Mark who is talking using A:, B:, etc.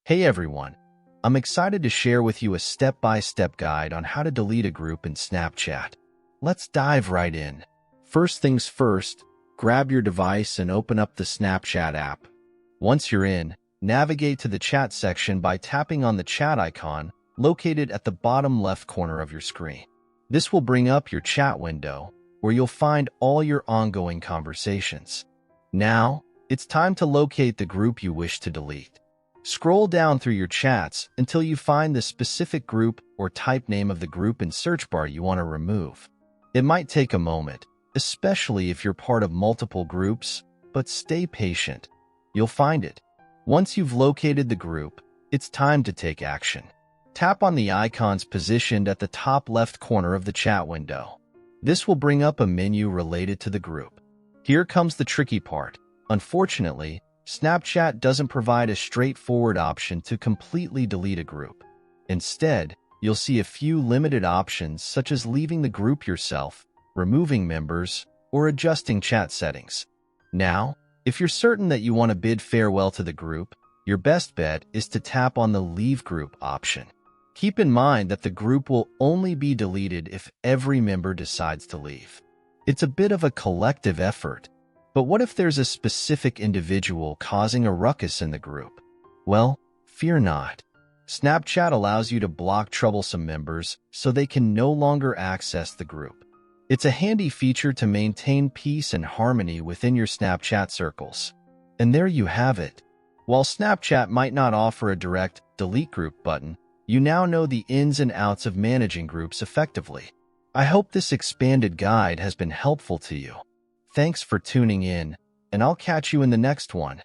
A: Hey everyone, I'm excited to share with you a step-by-step guide on how to delete a group in Snapchat. Let's dive right in. First things first, grab your device and open up the Snapchat app. Once you're in, navigate to the chat section by tapping on the chat icon located at the bottom left corner of your screen. This will bring up your chat window, where you'll find all your ongoing conversations. Now, it's time to locate the group you wish to delete. Scroll down through your chats until you find the specific group or type name of the group in search bar you want to remove. It might take a moment, especially if you're part of multiple groups, but stay patient. You'll find it. Once you've located the group, it's time to take action. Tap on the icons positioned at the top left corner of the chat window. This will bring up a menu related to the group. Here comes the tricky part. Unfortunately, Snapchat doesn't provide a straightforward option to completely delete a group. Instead, you'll see a few limited options such as leaving the group yourself, removing members, or adjusting chat settings. Now, if you're certain that you want to bid farewell to the group, your best bet is to tap on the Leave Group option. Keep in mind that the group will only be deleted if every member decides to leave. It's a bit of a collective effort. But what if there's a specific individual causing a ruckus in the group? Well, fear not. Snapchat allows you to block troublesome members so they can no longer access the group. It's a handy feature to maintain peace and harmony within your Snapchat circles. And there you have it. While Snapchat might not offer a direct delete group button, you now know the ins and outs of managing groups effectively. I hope this expanded guide has been helpful to you. Thanks for tuning in, and I'll catch you in the next one.